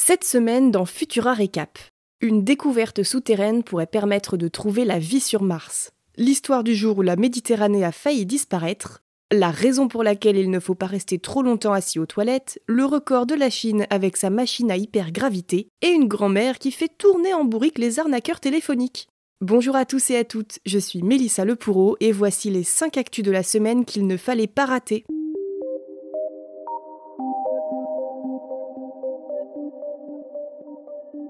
Cette semaine dans Futura Récap, une découverte souterraine pourrait permettre de trouver la vie sur Mars. L'histoire du jour où la Méditerranée a failli disparaître, la raison pour laquelle il ne faut pas rester trop longtemps assis aux toilettes, le record de la Chine avec sa machine à hypergravité et une grand-mère qui fait tourner en bourrique les arnaqueurs téléphoniques. Bonjour à tous et à toutes, je suis Mélissa Lepoureau et voici les 5 actus de la semaine qu'il ne fallait pas rater.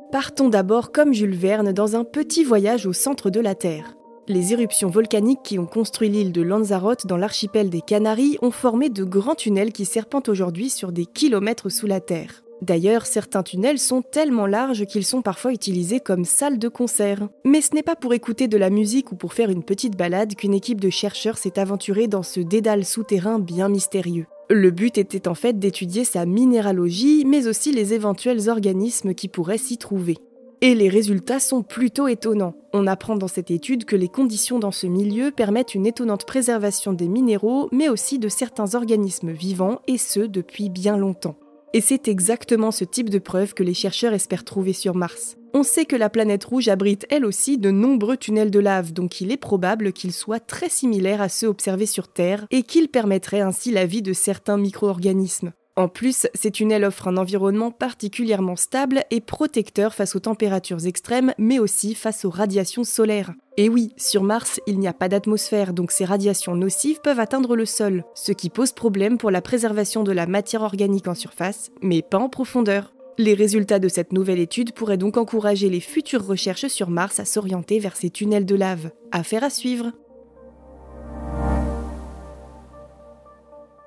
Partons d'abord comme Jules Verne dans un petit voyage au centre de la Terre. Les éruptions volcaniques qui ont construit l'île de Lanzarote dans l'archipel des Canaries ont formé de grands tunnels qui serpentent aujourd'hui sur des kilomètres sous la Terre. D'ailleurs, certains tunnels sont tellement larges qu'ils sont parfois utilisés comme salles de concert. Mais ce n'est pas pour écouter de la musique ou pour faire une petite balade qu'une équipe de chercheurs s'est aventurée dans ce dédale souterrain bien mystérieux. Le but était en fait d'étudier sa minéralogie, mais aussi les éventuels organismes qui pourraient s'y trouver. Et les résultats sont plutôt étonnants. On apprend dans cette étude que les conditions dans ce milieu permettent une étonnante préservation des minéraux, mais aussi de certains organismes vivants, et ce depuis bien longtemps. Et c'est exactement ce type de preuve que les chercheurs espèrent trouver sur Mars. On sait que la planète rouge abrite elle aussi de nombreux tunnels de lave, donc il est probable qu'ils soient très similaires à ceux observés sur Terre et qu'ils permettraient ainsi la vie de certains micro-organismes. En plus, ces tunnels offrent un environnement particulièrement stable et protecteur face aux températures extrêmes, mais aussi face aux radiations solaires. Et oui, sur Mars, il n'y a pas d'atmosphère, donc ces radiations nocives peuvent atteindre le sol, ce qui pose problème pour la préservation de la matière organique en surface, mais pas en profondeur. Les résultats de cette nouvelle étude pourraient donc encourager les futures recherches sur Mars à s'orienter vers ces tunnels de lave. Affaire à suivre.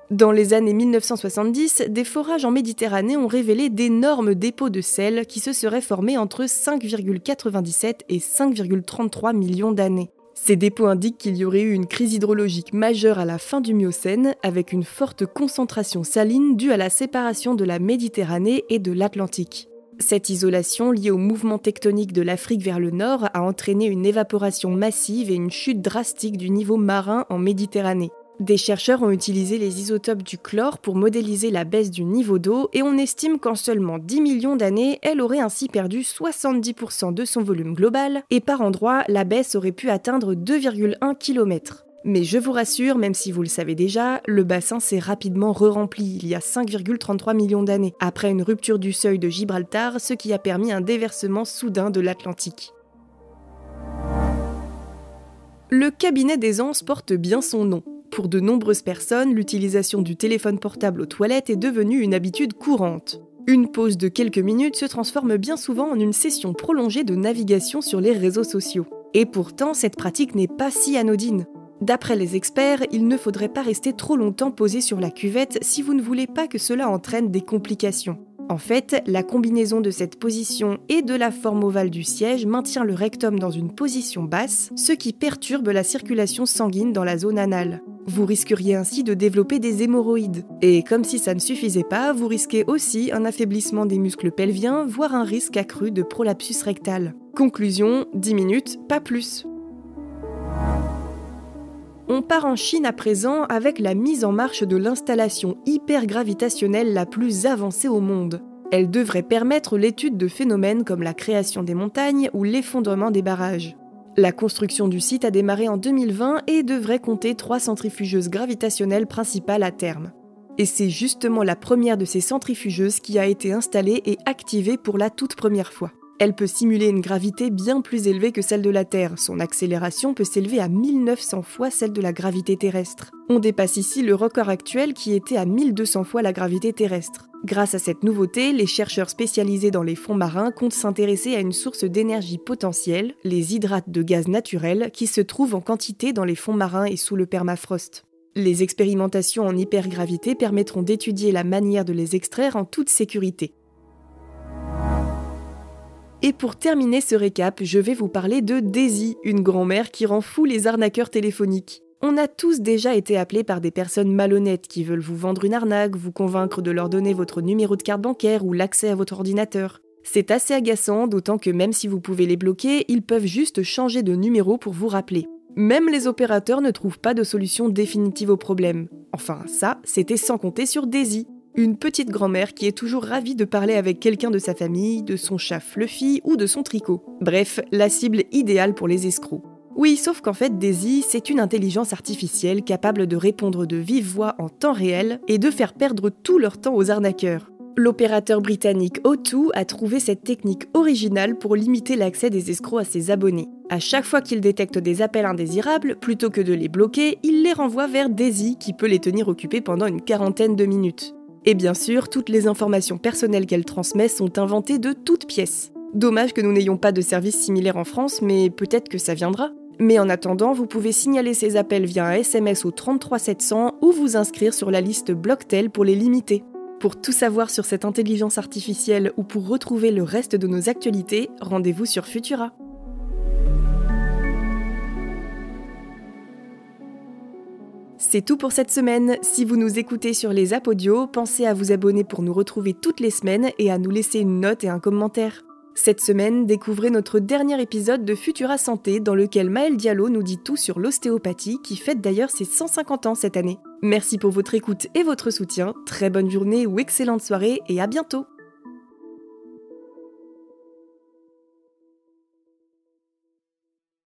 Dans les années 1970, des forages en Méditerranée ont révélé d'énormes dépôts de sel qui se seraient formés entre 5,97 et 5,33 millions d'années. Ces dépôts indiquent qu'il y aurait eu une crise hydrologique majeure à la fin du Miocène, avec une forte concentration saline due à la séparation de la Méditerranée et de l'Atlantique. Cette isolation, liée au mouvement tectonique de l'Afrique vers le nord, a entraîné une évaporation massive et une chute drastique du niveau marin en Méditerranée. Des chercheurs ont utilisé les isotopes du chlore pour modéliser la baisse du niveau d'eau et on estime qu'en seulement 10 millions d'années, elle aurait ainsi perdu 70% de son volume global et par endroits, la baisse aurait pu atteindre 2,1 km. Mais je vous rassure, même si vous le savez déjà, le bassin s'est rapidement re-rempli il y a 5,33 millions d'années, après une rupture du seuil de Gibraltar, ce qui a permis un déversement soudain de l'Atlantique. Le cabinet des anses porte bien son nom. Pour de nombreuses personnes, l'utilisation du téléphone portable aux toilettes est devenue une habitude courante. Une pause de quelques minutes se transforme bien souvent en une session prolongée de navigation sur les réseaux sociaux. Et pourtant, cette pratique n'est pas si anodine. D'après les experts, il ne faudrait pas rester trop longtemps posé sur la cuvette si vous ne voulez pas que cela entraîne des complications. En fait, la combinaison de cette position et de la forme ovale du siège maintient le rectum dans une position basse, ce qui perturbe la circulation sanguine dans la zone anale. Vous risqueriez ainsi de développer des hémorroïdes. Et comme si ça ne suffisait pas, vous risquez aussi un affaiblissement des muscles pelviens, voire un risque accru de prolapsus rectal. Conclusion, 10 minutes, pas plus. On part en Chine à présent avec la mise en marche de l'installation hypergravitationnelle la plus avancée au monde. Elle devrait permettre l'étude de phénomènes comme la création des montagnes ou l'effondrement des barrages. La construction du site a démarré en 2020 et devrait compter 3 centrifugeuses gravitationnelles principales à terme. Et c'est justement la première de ces centrifugeuses qui a été installée et activée pour la toute première fois. Elle peut simuler une gravité bien plus élevée que celle de la Terre. Son accélération peut s'élever à 1900 fois celle de la gravité terrestre. On dépasse ici le record actuel qui était à 1200 fois la gravité terrestre. Grâce à cette nouveauté, les chercheurs spécialisés dans les fonds marins comptent s'intéresser à une source d'énergie potentielle, les hydrates de gaz naturels, qui se trouvent en quantité dans les fonds marins et sous le permafrost. Les expérimentations en hypergravité permettront d'étudier la manière de les extraire en toute sécurité. Et pour terminer ce récap, je vais vous parler de Daisy, une grand-mère qui rend fou les arnaqueurs téléphoniques. On a tous déjà été appelés par des personnes malhonnêtes qui veulent vous vendre une arnaque, vous convaincre de leur donner votre numéro de carte bancaire ou l'accès à votre ordinateur. C'est assez agaçant, d'autant que même si vous pouvez les bloquer, ils peuvent juste changer de numéro pour vous rappeler. Même les opérateurs ne trouvent pas de solution définitive au problème. Enfin, ça, c'était sans compter sur Daisy. Une petite grand-mère qui est toujours ravie de parler avec quelqu'un de sa famille, de son chat Fluffy ou de son tricot. Bref, la cible idéale pour les escrocs. Oui, sauf qu'en fait, Daisy, c'est une intelligence artificielle capable de répondre de vive voix en temps réel et de faire perdre tout leur temps aux arnaqueurs. L'opérateur britannique O2 a trouvé cette technique originale pour limiter l'accès des escrocs à ses abonnés. À chaque fois qu'il détecte des appels indésirables, plutôt que de les bloquer, il les renvoie vers Daisy qui peut les tenir occupés pendant une quarantaine de minutes. Et bien sûr, toutes les informations personnelles qu'elle transmet sont inventées de toutes pièces. Dommage que nous n'ayons pas de service similaire en France, mais peut-être que ça viendra. Mais en attendant, vous pouvez signaler ces appels via un SMS au 33 700 ou vous inscrire sur la liste Blocktel pour les limiter. Pour tout savoir sur cette intelligence artificielle ou pour retrouver le reste de nos actualités, rendez-vous sur Futura. C'est tout pour cette semaine. Si vous nous écoutez sur les apps audio, pensez à vous abonner pour nous retrouver toutes les semaines et à nous laisser une note et un commentaire. Cette semaine, découvrez notre dernier épisode de Futura Santé dans lequel Maëlle Diallo nous dit tout sur l'ostéopathie qui fête d'ailleurs ses 150 ans cette année. Merci pour votre écoute et votre soutien, très bonne journée ou excellente soirée et à bientôt!